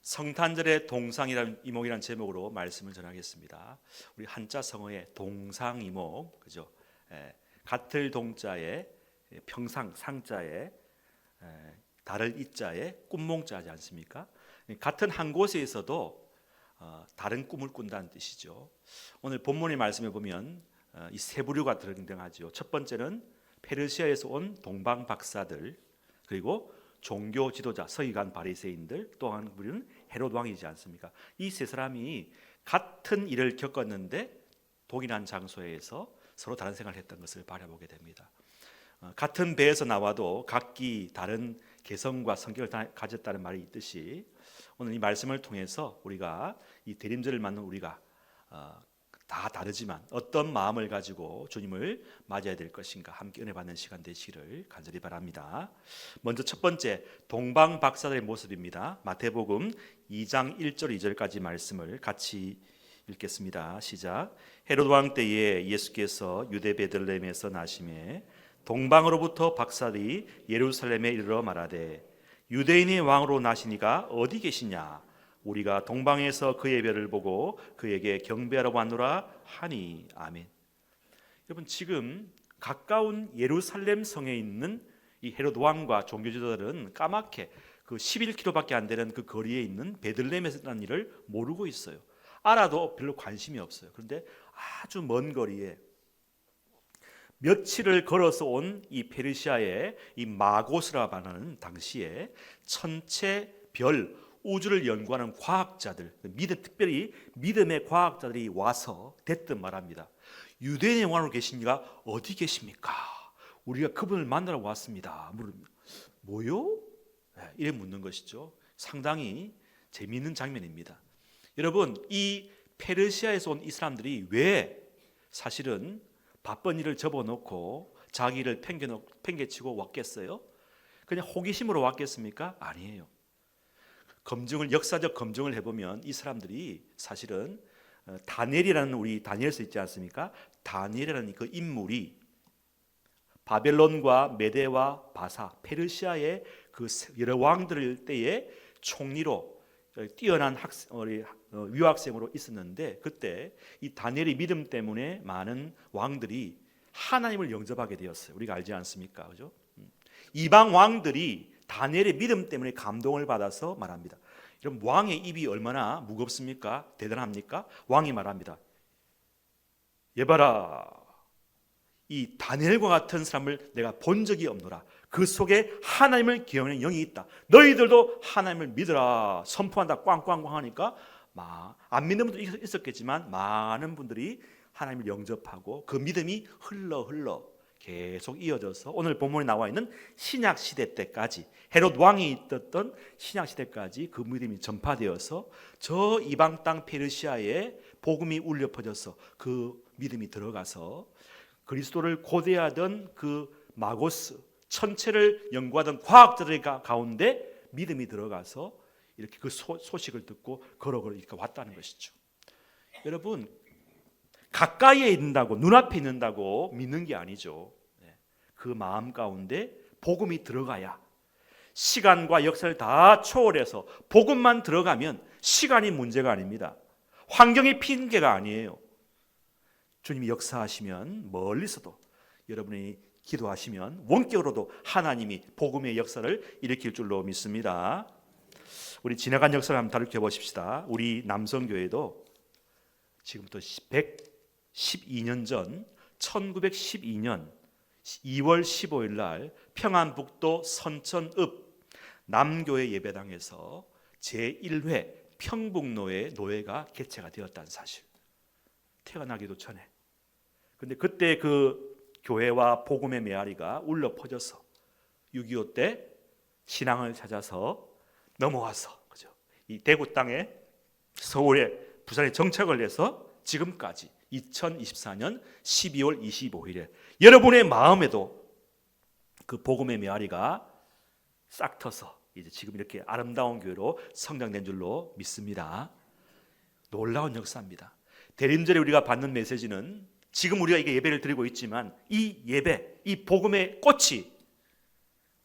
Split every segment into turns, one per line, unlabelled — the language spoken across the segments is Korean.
성탄절의 동상이라는 이목이라는 제목으로 말씀을 전하겠습니다. 우리 한자 성어의 동상이목, 그죠? 같을 동자에 평상 상자에 달을 이자에 꿈몽자지 않습니까? 같은 한 곳에 있어도 다른 꿈을 꾼다는 뜻이죠. 오늘 본문의 말씀에 보면 이 세 부류가 등장하죠. 첫 번째는 페르시아에서 온 동방 박사들, 그리고 종교 지도자 서기관 바리새인들, 또 한 부류는 헤롯 왕이지 않습니까? 이 세 사람이 같은 일을 겪었는데 동일한 장소에서 서로 다른 생각을 했던 것을 바라보게 됩니다. 같은 배에서 나와도 각기 다른 개성과 성격을 가졌다는 말이 있듯이 오늘 이 말씀을 통해서 우리가 이 대림절을 맞는 우리가 다 다르지만 어떤 마음을 가지고 주님을 맞아야 될 것인가 함께 은혜 받는 시간 되시기를 간절히 바랍니다. 먼저 첫 번째 동방 박사들의 모습입니다. 마태복음 2장 1절 2절까지 말씀을 같이 읽겠습니다. 시작. 헤롯 왕 때에 예수께서 유대 베들레헴에서 나심에 동방으로부터 박사들이 예루살렘에 이르러 말하되 유대인의 왕으로 나시니가 어디 계시냐? 우리가 동방에서 그의 별을 보고 그에게 경배하라고 하노라 하니. 아멘. 여러분, 지금 가까운 예루살렘 성에 있는 이 헤롯 왕과 종교 지도자들은 까맣게 그 11km밖에 안 되는 그 거리에 있는 베들레헴에서 난 일을 모르고 있어요. 알아도 별로 관심이 없어요. 그런데 아주 먼 거리에 며칠을 걸어서 온 이 페르시아의 이 마고스라고 하는 당시에 천체 별 우주를 연구하는 과학자들, 특별히 믿음의 과학자들이 와서 대뜸 말합니다. 유대인의 왕으로 계시니가 어디 계십니까? 우리가 그분을 만나러 왔습니다. 뭐요? 이래 묻는 것이죠. 상당히 재미있는 장면입니다. 여러분, 이 페르시아에서 온 이 사람들이 왜 사실은 바쁜 일을 접어놓고 자기를 팽개치고 왔겠어요? 그냥 호기심으로 왔겠습니까? 아니에요. 역사적 검증을 해보면 이 사람들이 사실은 다니엘이라는 우리 다니엘서 있지 않습니까? 다니엘이라는 그 인물이 바벨론과 메대와 바사, 페르시아의 그 여러 왕들 때의 총리로 뛰어난 유학생으로 있었는데 그때 이 다니엘의 믿음 때문에 많은 왕들이 하나님을 영접하게 되었어요. 우리가 알지 않습니까? 그죠? 이방 왕들이 다니엘의 믿음 때문에 감동을 받아서 말합니다. 여러분, 왕의 입이 얼마나 무겁습니까? 대단합니까? 왕이 말합니다. 예봐라, 이 다니엘과 같은 사람을 내가 본 적이 없노라. 그 속에 하나님을 기억하는 영이 있다. 너희들도 하나님을 믿으라. 선포한다. 꽝꽝꽝 하니까 안 믿는 분도 있었겠지만 많은 분들이 하나님을 영접하고 그 믿음이 흘러 계속 이어져서 오늘 본문에 나와 있는 신약 시대 때까지, 헤롯 왕이 있었던 신약 시대까지 그 믿음이 전파되어서 저 이방 땅 페르시아에 복음이 울려 퍼져서 그 믿음이 들어가서 그리스도를 고대하던 그 마고스, 천체를 연구하던 과학자들 가운데 믿음이 들어가서 이렇게 그 소식을 듣고 걸어 이렇게 왔다는 것이죠. 여러분, 가까이에 있는다고, 눈앞에 있는다고 믿는 게 아니죠. 그 마음 가운데 복음이 들어가야, 시간과 역사를 다 초월해서 복음만 들어가면 시간이 문제가 아닙니다. 환경이 핑계가 아니에요. 주님이 역사하시면 멀리서도, 여러분이 기도하시면 원격으로도 하나님이 복음의 역사를 일으킬 줄로 믿습니다. 우리 지나간 역사를 한번 다루켜 보십시다. 우리 남성교회도 지금부터 112년 전 1912년 2월 15일 날 평안북도 선천읍 남교회 예배당에서 제1회 평북노회 노회가 개최가 되었다는 사실, 태어나기도 전에. 근데 그때 그 교회와 복음의 메아리가 울려 퍼져서 6.25 때 신앙을 찾아서 넘어와서, 그죠? 이 대구 땅에 서울에 부산에 정착을 해서 지금까지 2024년 12월 25일에 여러분의 마음에도 그 복음의 메아리가 싹 터서 이제 지금 이렇게 아름다운 교회로 성장된 줄로 믿습니다. 놀라운 역사입니다. 대림절에 우리가 받는 메시지는 지금 우리가 이게 예배를 드리고 있지만 이 예배, 이 복음의 꽃이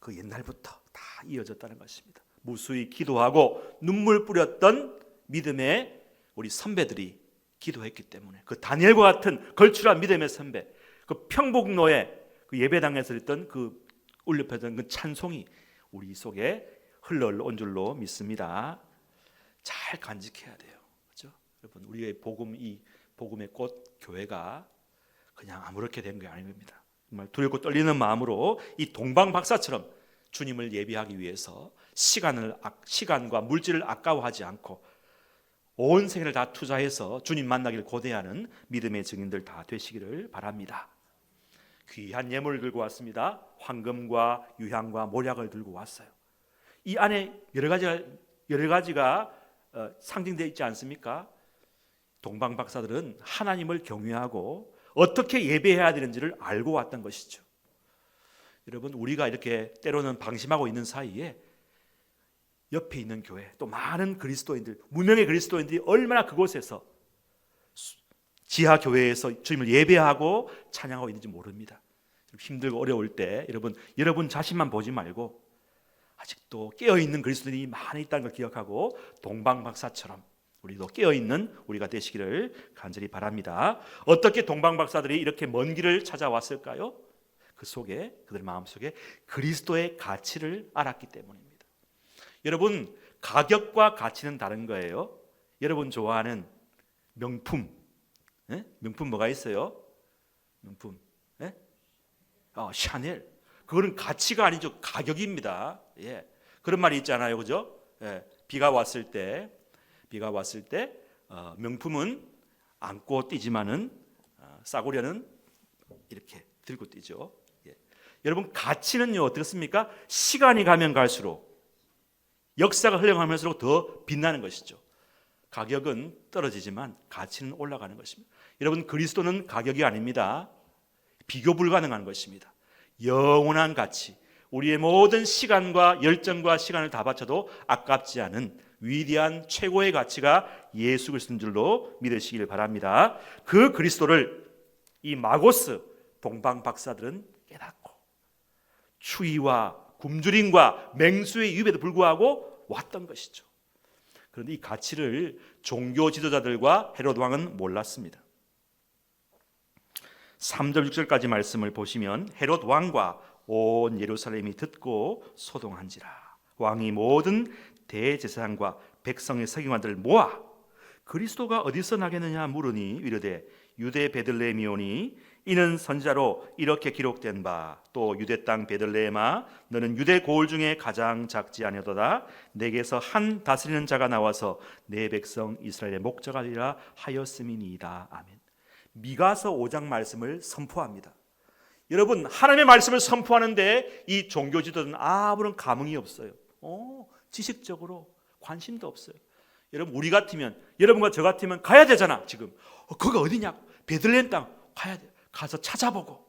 그 옛날부터 다 이어졌다는 것입니다. 무수히 기도하고 눈물 뿌렸던 믿음의 우리 선배들이 기도했기 때문에, 그 다니엘과 같은 걸출한 믿음의 선배, 그 평복로에 그 예배당에서 했던 그 울려펴던 그 찬송이 우리 속에 흘러온 줄로 믿습니다. 잘 간직해야 돼요. 그렇죠? 여러분, 우리의 복음, 이 복음의 꽃 교회가 그냥 아무렇게 된 게 아닙니다. 정말 두렵고 떨리는 마음으로 이 동방 박사처럼 주님을 예비하기 위해서 시간과 물질을 아까워하지 않고 온 생애를 다 투자해서 주님 만나기를 고대하는 믿음의 증인들 다 되시기를 바랍니다. 귀한 예물을 들고 왔습니다. 황금과 유향과 몰약을 들고 왔어요. 이 안에 여러 가지가 상징되어 있지 않습니까? 동방 박사들은 하나님을 경외하고 어떻게 예배해야 되는지를 알고 왔던 것이죠. 여러분, 우리가 이렇게 때로는 방심하고 있는 사이에 옆에 있는 교회, 또 많은 그리스도인들, 무명의 그리스도인들이 얼마나 그곳에서 지하 교회에서 주님을 예배하고 찬양하고 있는지 모릅니다. 힘들고 어려울 때 여러분 자신만 보지 말고 아직도 깨어있는 그리스도인이 많이 있다는 걸 기억하고 동방 박사처럼 우리도 깨어있는 우리가 되시기를 간절히 바랍니다. 어떻게 동방 박사들이 이렇게 먼 길을 찾아왔을까요? 그 속에, 그들 마음속에 그리스도의 가치를 알았기 때문입니다. 여러분, 가격과 가치는 다른 거예요. 여러분 좋아하는 명품, 명품 뭐가 있어요? 명품, 샤넬. 그거는 가치가 아니죠, 가격입니다. 그런 말이 있잖아요, 그죠? 비가 왔을 때 명품은 안고 뛰지만은 싸구려는 이렇게 들고 뛰죠. 여러분, 가치는요 어떻습니까? 시간이 가면 갈수록, 역사가 흘러가면서 더 빛나는 것이죠. 가격은 떨어지지만 가치는 올라가는 것입니다. 여러분, 그리스도는 가격이 아닙니다. 비교 불가능한 것입니다. 영원한 가치, 우리의 모든 시간과 열정과 시간을 다 바쳐도 아깝지 않은 위대한 최고의 가치가 예수 그리스도인 줄로 믿으시길 바랍니다. 그 그리스도를 이 마고스 동방 박사들은 깨닫고 추위와 굶주림과 맹수의 유배도 불구하고 왔던 것이죠. 그런데 이 가치를 종교 지도자들과 헤롯 왕은 몰랐습니다. 3절 6절까지 말씀을 보시면 헤롯 왕과 온 예루살렘이 듣고 소동한지라. 왕이 모든 대제사장과 백성의 서기관들을 모아 그리스도가 어디서 나겠느냐 물으니 이르되 유대 베들레헴이오니 이는 선지자로 이렇게 기록된 바 또 유대 땅 베들레헴아 너는 유대 고을 중에 가장 작지 아니하도다 내게서 한 다스리는 자가 나와서 내 백성 이스라엘의 목자가 되리라 하였음이니이다. 아멘. 미가서 5장 말씀을 선포합니다. 여러분, 하나님의 말씀을 선포하는데 이 종교 지도자는 아무런 감흥이 없어요. 지식적으로 관심도 없어요. 여러분, 우리 같으면, 여러분과 저 같으면 가야 되잖아. 지금 거기가 어디냐, 베들레헴 땅 가야 돼. 가서 찾아보고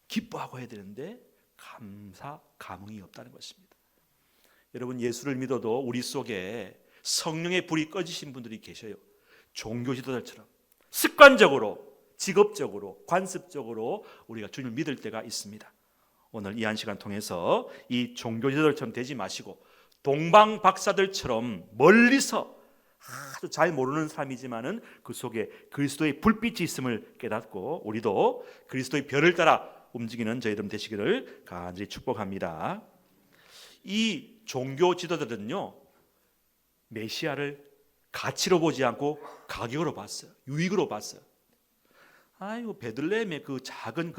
기뻐하고 해야 되는데 감흥이 없다는 것입니다. 여러분, 예수를 믿어도 우리 속에 성령의 불이 꺼지신 분들이 계셔요. 종교 지도자처럼 습관적으로, 직업적으로, 관습적으로 우리가 주님을 믿을 때가 있습니다. 오늘 이 한 시간 통해서 이 종교 지도자처럼 되지 마시고 동방 박사들처럼 멀리서 아주 잘 모르는 사람이지만은 그 속에 그리스도의 불빛이 있음을 깨닫고 우리도 그리스도의 별을 따라 움직이는 저희들 되시기를 간절히 축복합니다. 이 종교 지도자들은요 메시아를 가치로 보지 않고 가격으로 봤어요. 유익으로 봤어요. 아이고, 베들레헴의 그 작은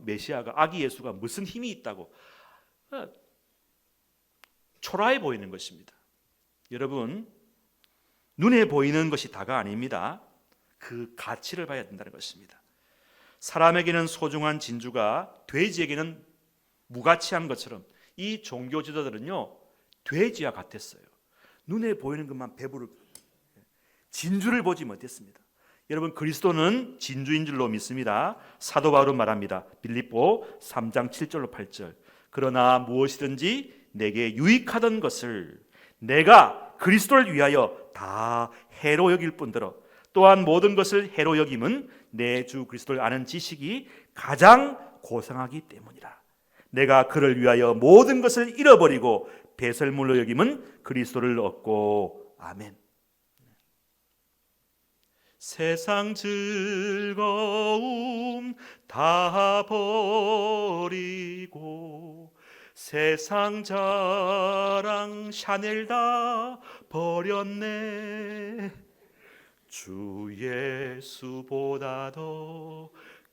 메시아가, 아기 예수가 무슨 힘이 있다고 초라해 보이는 것입니다. 여러분, 눈에 보이는 것이 다가 아닙니다. 그 가치를 봐야 된다는 것입니다. 사람에게는 소중한 진주가 돼지에게는 무가치한 것처럼 이 종교 지도자들은요 돼지와 같았어요. 눈에 보이는 것만 배부르고 진주를 보지 못했습니다. 여러분, 그리스도는 진주인 줄로 믿습니다. 사도 바울은 말합니다. 빌립보 3장 7절로 8절. 그러나 무엇이든지 내게 유익하던 것을 내가 그리스도를 위하여 다 해로 여길 뿐더러 또한 모든 것을 해로 여김은 내 주 그리스도를 아는 지식이 가장 고상하기 때문이라. 내가 그를 위하여 모든 것을 잃어버리고 배설물로 여김은 그리스도를 얻고. 아멘. 세상 즐거움 다 버리고 세상 자랑 샤넬 다 버렸네. 주 예수보다 더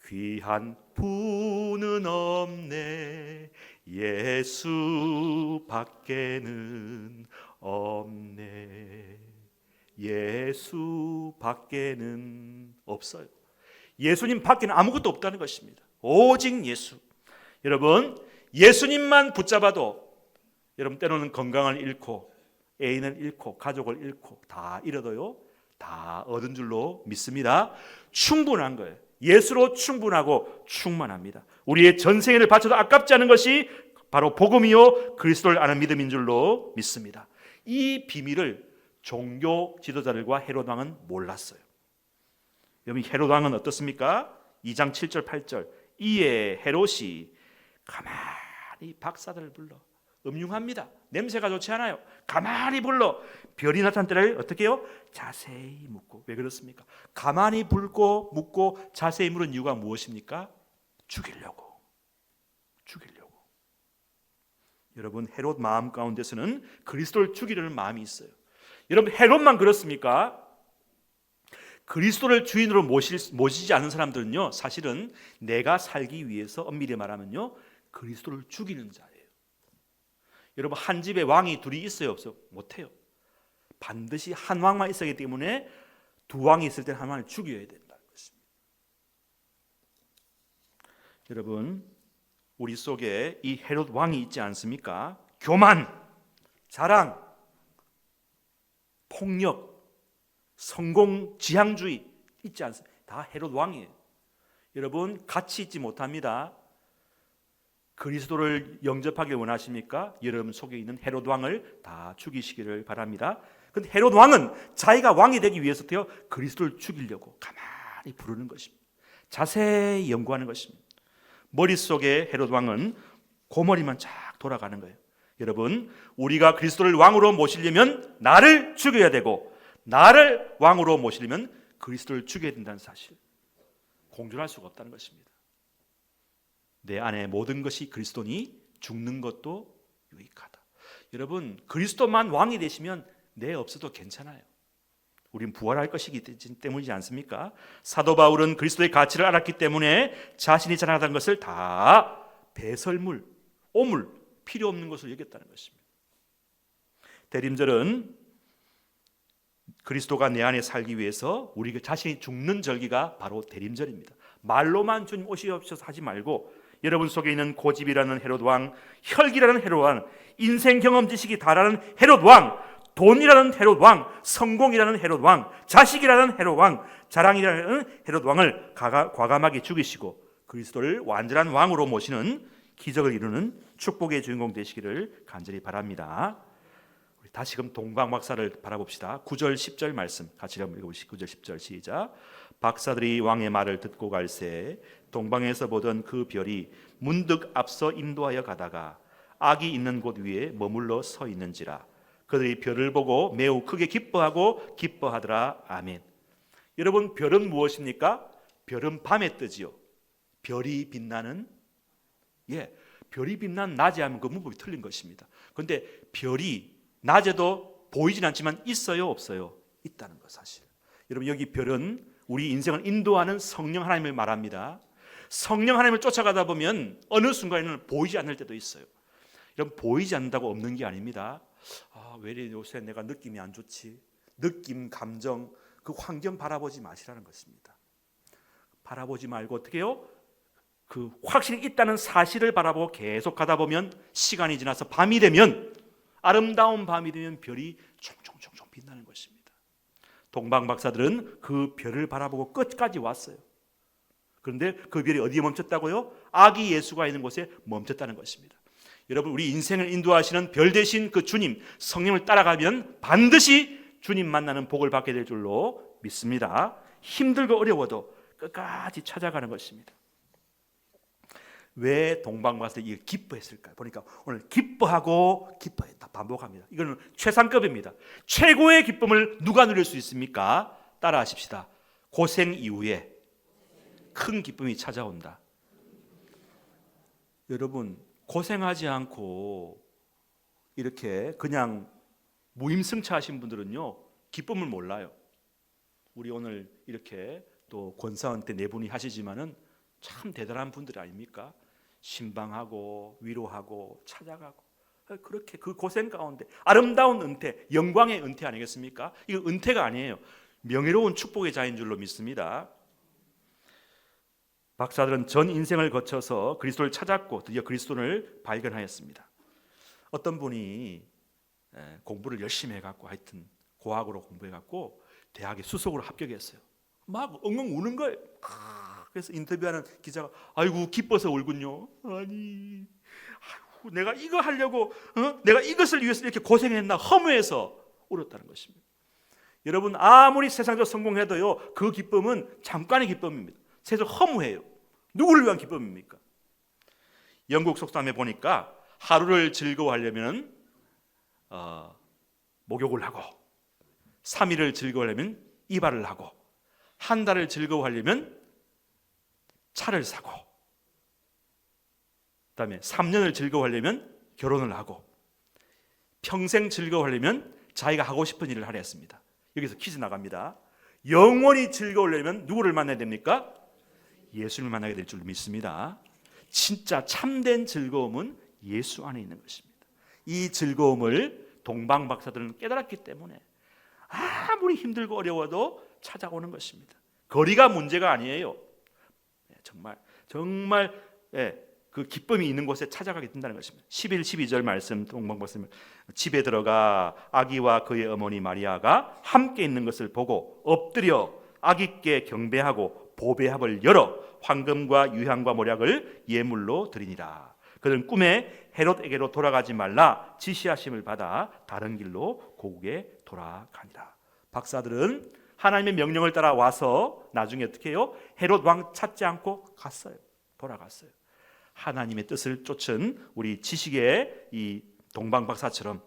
귀한 분은 없네. 예수 밖에는 없네. 예수 밖에는 없어요. 예수님 밖에는 아무것도 없다는 것입니다. 오직 예수. 여러분, 예수님만 붙잡아도 여러분 때로는 건강을 잃고 애인을 잃고 가족을 잃고 다 잃어도요 다 얻은 줄로 믿습니다. 충분한 거예요. 예수로 충분하고 충만합니다. 우리의 전생애를 바쳐도 아깝지 않은 것이 바로 복음이요 그리스도를 아는 믿음인 줄로 믿습니다. 이 비밀을 종교 지도자들과 헤롯 왕은 몰랐어요. 여러분, 헤롯 왕은 어떻습니까? 2장 7절 8절. 이에 헤롯이 가만히 박사들을 불러, 음흉합니다. 냄새가 좋지 않아요. 가만히 불러 별이 나타난 때를 어떻게 해요? 자세히 묻고. 왜 그렇습니까? 가만히 불고 묻고 자세히 물은 이유가 무엇입니까? 죽이려고. 여러분, 헤롯 마음 가운데서는 그리스도를 죽이려는 마음이 있어요. 여러분, 헤롯만 그렇습니까? 그리스도를 주인으로 모시지 않은 사람들은요 사실은 내가 살기 위해서 엄밀히 말하면요 그리스도를 죽이는 자예요. 여러분, 한 집에 왕이 둘이 있어요 없어요? 못해요. 반드시 한 왕만 있어야 하기 때문에 두 왕이 있을 때는 한 왕을 죽여야 된다는 것입니다. 여러분, 우리 속에 이 헤롯 왕이 있지 않습니까? 교만, 자랑, 폭력, 성공, 지향주의 있지 않습니까? 다 헤롯 왕이에요. 여러분, 같이 있지 못합니다. 그리스도를 영접하기 원하십니까? 여러분 속에 있는 헤롯 왕을 다 죽이시기를 바랍니다. 그런데 헤롯 왕은 자기가 왕이 되기 위해서요 그리스도를 죽이려고 가만히 부르는 것입니다. 자세히 연구하는 것입니다. 머릿속에 헤롯 왕은 고머리만 쫙 돌아가는 거예요. 여러분, 우리가 그리스도를 왕으로 모시려면 나를 죽여야 되고 나를 왕으로 모시려면 그리스도를 죽여야 된다는 사실, 공존할 수가 없다는 것입니다. 내 안에 모든 것이 그리스도니 죽는 것도 유익하다. 여러분, 그리스도만 왕이 되시면 내 없어도 괜찮아요. 우린 부활할 것이기 때문이지 않습니까? 사도 바울은 그리스도의 가치를 알았기 때문에 자신이 자랑하던 것을 다 배설물, 오물, 필요 없는 것을 여겼다는 것입니다. 대림절은 그리스도가 내 안에 살기 위해서 우리 자신이 죽는 절기가 바로 대림절입니다. 말로만 주님 오시옵소서 하지 말고 여러분 속에 있는 고집이라는 헤롯 왕, 혈기라는 헤롯 왕, 인생 경험 지식이 다라는 헤롯 왕, 돈이라는 헤롯 왕, 성공이라는 헤롯 왕, 자식이라는 헤롯 왕, 자랑이라는 헤롯 왕을 과감하게 죽이시고 그리스도를 완전한 왕으로 모시는 기적을 이루는 축복의 주인공 되시기를 간절히 바랍니다. 우리 다시금 동방 박사를 바라봅시다. 9절 10절 말씀 같이 한번 읽어보시죠. 9절 10절 시작. 박사들이 왕의 말을 듣고 갈새 동방에서 보던 그 별이 문득 앞서 인도하여 가다가 악이 있는 곳 위에 머물러 서 있는지라. 그들이 별을 보고 매우 크게 기뻐하더라. 아멘. 여러분, 별은 무엇입니까? 별은 밤에 뜨지요. 별이 빛나는, 별이 빛난 낮에 하면 그 문법이 틀린 것입니다. 그런데 별이 낮에도 보이진 않지만 있어요, 없어요? 있다는 것 사실. 여러분, 여기 별은 우리 인생을 인도하는 성령 하나님을 말합니다. 성령 하나님을 쫓아가다 보면 어느 순간에는 보이지 않을 때도 있어요. 여러분, 보이지 않는다고 없는 게 아닙니다. 왜 이래 요새 내가 느낌이 안 좋지? 느낌, 감정, 그 환경 바라보지 마시라는 것입니다. 바라보지 말고 어떻게 해요? 그 확실히 있다는 사실을 바라보고 계속 가다 보면 시간이 지나서 밤이 되면, 아름다운 밤이 되면 별이 총총총총 빛나는 것입니다. 동방 박사들은 그 별을 바라보고 끝까지 왔어요. 그런데 그 별이 어디에 멈췄다고요? 아기 예수가 있는 곳에 멈췄다는 것입니다. 여러분, 우리 인생을 인도하시는 별 대신 그 주님 성령을 따라가면 반드시 주님 만나는 복을 받게 될 줄로 믿습니다. 힘들고 어려워도 끝까지 찾아가는 것입니다. 왜 동방 박사들이 기뻐했을까요? 보니까 오늘 기뻐했다. 반복합니다. 이거는 최상급입니다. 최고의 기쁨을 누가 누릴 수 있습니까? 따라하십시다. 고생 이후에 큰 기쁨이 찾아온다. 여러분, 고생하지 않고 이렇게 그냥 무임승차하신 분들은요, 기쁨을 몰라요. 우리 오늘 이렇게 또 권사원 때 네 분이 하시지만은 참 대단한 분들 아닙니까? 신방하고 위로하고 찾아가고 그렇게 그 고생 가운데 아름다운 은퇴, 영광의 은퇴 아니겠습니까? 이거 은퇴가 아니에요. 명예로운 축복의 자인 줄로 믿습니다. 박사들은 전 인생을 거쳐서 그리스도를 찾았고 드디어 그리스도를 발견하였습니다. 어떤 분이 공부를 열심히 해갖고 하여튼 고학으로 공부해갖고 대학에 수석으로 합격했어요. 막 엉엉 우는 거예요. 그래서 인터뷰하는 기자가 아이고 기뻐서 울군요. 아니, 아이고, 내가 이거 하려고 내가 이것을 위해서 이렇게 고생했나 허무해서 울었다는 것입니다. 여러분, 아무리 세상적으로 성공해도요, 그 기쁨은 잠깐의 기쁨입니다. 세상 허무해요. 누구를 위한 기쁨입니까? 영국 속담에 보니까 하루를 즐거워하려면 목욕을 하고, 3일을 즐거워하려면 이발을 하고, 한 달을 즐거워하려면 차를 사고, 그다음에 3년을 즐거워하려면 결혼을 하고, 평생 즐거워하려면 자기가 하고 싶은 일을 하려 했습니다. 여기서 퀴즈 나갑니다. 영원히 즐거우려면 누구를 만나야 됩니까? 예수를 만나게 될 줄 믿습니다. 진짜 참된 즐거움은 예수 안에 있는 것입니다. 이 즐거움을 동방 박사들은 깨달았기 때문에 아무리 힘들고 어려워도 찾아오는 것입니다. 거리가 문제가 아니에요. 정말 그 기쁨이 있는 곳에 찾아가게 된다는 것입니다. 11, 12절 말씀 동방 박사님, 집에 들어가 아기와 그의 어머니 마리아가 함께 있는 것을 보고 엎드려 아기께 경배하고 보배합을 열어 황금과 유향과 모략을 예물로 드리니라. 그는 꿈에 헤롯에게로 돌아가지 말라 지시하심을 받아 다른 길로 고국에 돌아가니라. 박사들은 하나님의 명령을 따라 와서 나중에 어떻게 해요? 헤롯 왕 찾지 않고 갔어요. 돌아갔어요. 하나님의 뜻을 쫓은 우리 지식의 이 동방 박사처럼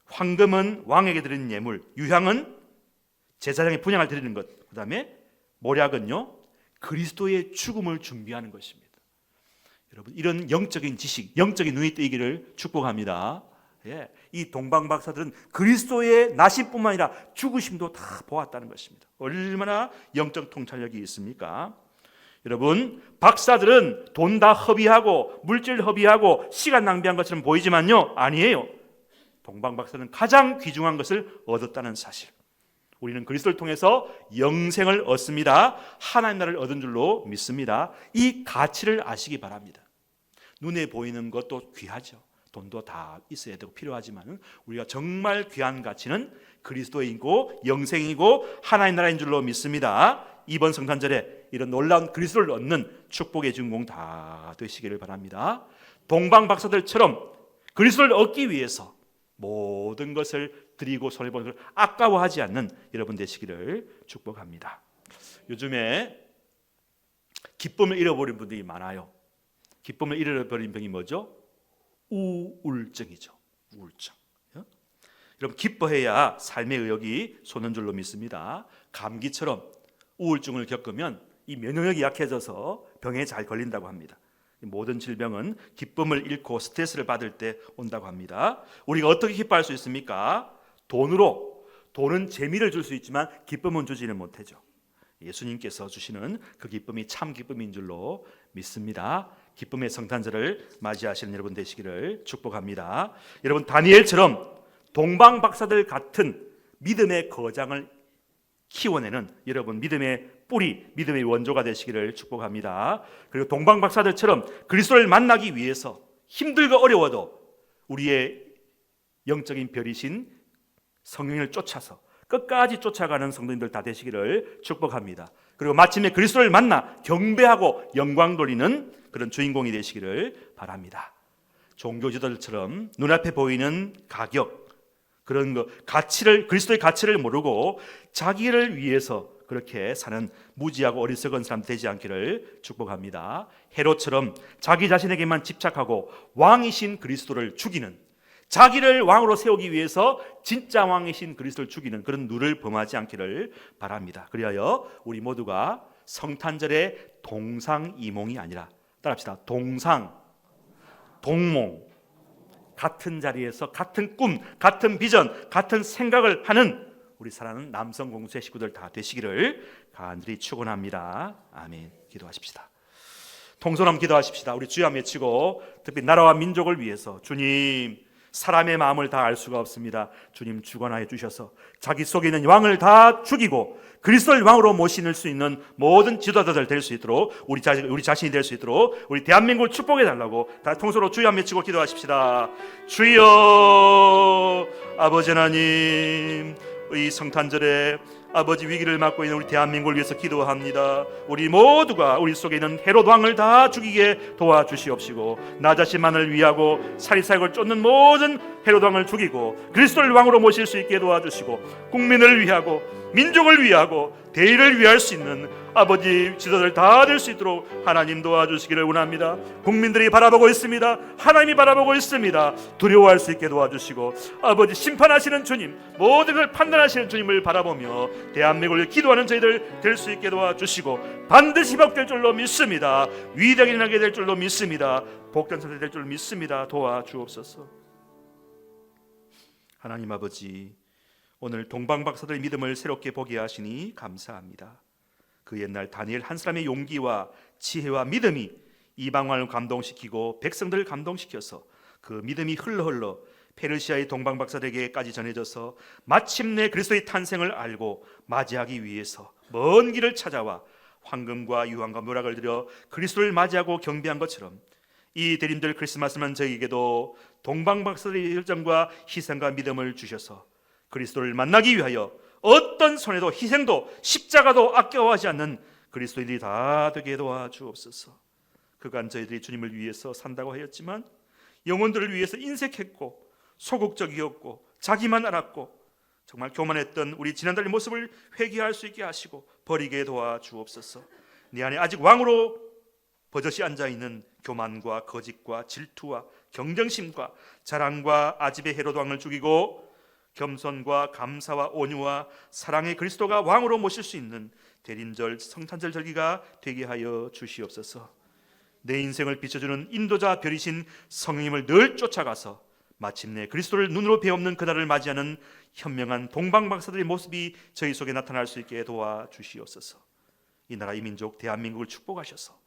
황금은 왕에게 드리는 예물, 유향은 제사장의 분향을 드리는 것, 그 다음에 모략은요 그리스도의 죽음을 준비하는 것입니다. 여러분, 이런 영적인 지식, 영적인 눈이 뜨이기를 축복합니다. 이 동방 박사들은 그리스도의 나심뿐만 아니라 죽으심도 다 보았다는 것입니다. 얼마나 영적 통찰력이 있습니까? 여러분, 박사들은 돈 다 허비하고 물질 허비하고 시간 낭비한 것처럼 보이지만요, 아니에요. 동방 박사는 가장 귀중한 것을 얻었다는 사실. 우리는 그리스도를 통해서 영생을 얻습니다. 하나님 나라를 얻은 줄로 믿습니다. 이 가치를 아시기 바랍니다. 눈에 보이는 것도 귀하죠. 돈도 다 있어야 되고 필요하지만 우리가 정말 귀한 가치는 그리스도이고 영생이고 하나님 나라인 줄로 믿습니다. 이번 성탄절에 이런 놀라운 그리스도를 얻는 축복의 주인공 다 되시기를 바랍니다. 동방 박사들처럼 그리스도를 얻기 위해서 모든 것을 드리고 손해보는 것을 아까워하지 않는 여러분 되시기를 축복합니다. 요즘에 기쁨을 잃어버린 분들이 많아요. 기쁨을 잃어버린 병이 뭐죠? 우울증이죠. 우울증. 여러분, 기뻐해야 삶의 의욕이 솟는 줄로 믿습니다. 감기처럼 우울증을 겪으면 이 면역력이 약해져서 병에 잘 걸린다고 합니다. 모든 질병은 기쁨을 잃고 스트레스를 받을 때 온다고 합니다. 우리가 어떻게 기뻐할 수 있습니까? 돈은 재미를 줄 수 있지만 기쁨은 주지는 못하죠. 예수님께서 주시는 그 기쁨이 참 기쁨인 줄로 믿습니다. 기쁨의 성탄절을 맞이하시는 여러분 되시기를 축복합니다. 여러분, 다니엘처럼 동방 박사들 같은 믿음의 거장을 키워내는 여러분 믿음의 뿌리, 믿음의 원조가 되시기를 축복합니다. 그리고 동방 박사들처럼 그리스도를 만나기 위해서 힘들고 어려워도 우리의 영적인 별이신 성령을 쫓아서 끝까지 쫓아가는 성도님들 다 되시기를 축복합니다. 그리고 마침내 그리스도를 만나 경배하고 영광 돌리는 그런 주인공이 되시기를 바랍니다. 종교 지도자들처럼 눈앞에 보이는 가격, 그런 거 가치를, 그리스도의 가치를 모르고 자기를 위해서 그렇게 사는 무지하고 어리석은 사람 되지 않기를 축복합니다. 헤롯처럼 자기 자신에게만 집착하고 왕이신 그리스도를 죽이는, 자기를 왕으로 세우기 위해서 진짜 왕이신 그리스도를 죽이는 그런 누를 범하지 않기를 바랍니다. 그리하여 우리 모두가 성탄절에 동상이몽이 아니라, 따라합시다. 동상, 동몽, 같은 자리에서 같은 꿈, 같은 비전, 같은 생각을 하는 우리 사랑하는 남성 공동체 식구들 다 되시기를 간절히 축원합니다. 아멘. 기도하십시다. 통솔함 기도하십시다. 우리 주여 외치고, 특히 나라와 민족을 위해서 주님, 사람의 마음을 다 알 수가 없습니다. 주님 주관하여 주셔서 자기 속에 있는 왕을 다 죽이고 그리스도를 왕으로 모실 수 있는 모든 지도자들 될 수 있도록, 우리 자신이 될 수 있도록 우리 대한민국을 축복해 달라고 다 통솔로 주여 외치고 기도하십시다. 주여, 아버지 하나님, 이 성탄절에 아버지 위기를 맞고 있는 우리 대한민국을 위해서 기도합니다. 우리 모두가 우리 속에 있는 헤롯 왕을 다 죽이게 도와주시옵시고, 나 자신만을 위하고 사리사욕을 쫓는 모든 헤롯 왕을 죽이고 그리스도를 왕으로 모실 수 있게 도와주시고, 국민을 위하고 민족을 위하고 대의를 위할 수 있는 아버지 지도자들 다 될 수 있도록 하나님 도와주시기를 원합니다. 국민들이 바라보고 있습니다. 하나님이 바라보고 있습니다. 두려워할 수 있게 도와주시고, 아버지 심판하시는 주님, 모든 걸 판단하시는 주님을 바라보며 대한민국을 기도하는 저희들 될 수 있게 도와주시고, 반드시 복될 줄로 믿습니다. 위대하게 일어나게 될 줄로 믿습니다. 복된 선택 될 줄로 믿습니다. 도와주옵소서. 하나님 아버지, 오늘 동방박사들의 믿음을 새롭게 보게 하시니 감사합니다. 그 옛날 다니엘 한 사람의 용기와 지혜와 믿음이 이방왕을 감동시키고 백성들을 감동시켜서 그 믿음이 흘러 페르시아의 동방박사들에게까지 전해져서 마침내 그리스도의 탄생을 알고 맞이하기 위해서 먼 길을 찾아와 황금과 유황과 묘락을 들여 그리스도를 맞이하고 경배한 것처럼, 이 대림절 크리스마스는 저에게도 동방박사들의 열정과 희생과 믿음을 주셔서 그리스도를 만나기 위하여 어떤 손해도 희생도 십자가도 아껴하지 않는 그리스도인들이 다 되게 도와주옵소서. 그간 저희들이 주님을 위해서 산다고 하였지만 영혼들을 위해서 인색했고 소극적이었고 자기만 알았고 정말 교만했던 우리 지난달의 모습을 회개할 수 있게 하시고 버리게 도와주옵소서. 네 안에 아직 왕으로 버젓이 앉아있는 교만과 거짓과 질투와 경쟁심과 자랑과 아집의 헤롯 왕을 죽이고 겸손과 감사와 온유와 사랑의 그리스도가 왕으로 모실 수 있는 대림절 성탄절 절기가 되게 하여 주시옵소서. 내 인생을 비춰주는 인도자 별이신 성령님을 늘 쫓아가서 마침내 그리스도를 눈으로 배우는 그날을 맞이하는 현명한 동방박사들의 모습이 저희 속에 나타날 수 있게 도와주시옵소서. 이 나라 이 민족 대한민국을 축복하셔서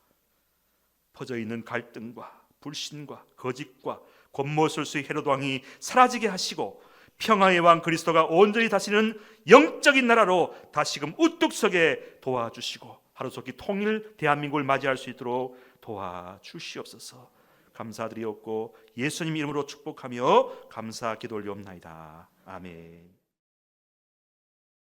퍼져있는 갈등과 불신과 거짓과 권모술수의 헤롯 왕이 사라지게 하시고 평화의 왕 그리스도가 온전히 다스리는 영적인 나라로 다시금 우뚝 서게 도와주시고 하루속히 통일 대한민국을 맞이할 수 있도록 도와주시옵소서. 감사드리옵고 예수님 이름으로 축복하며 감사 기도 올리옵나이다. 아멘.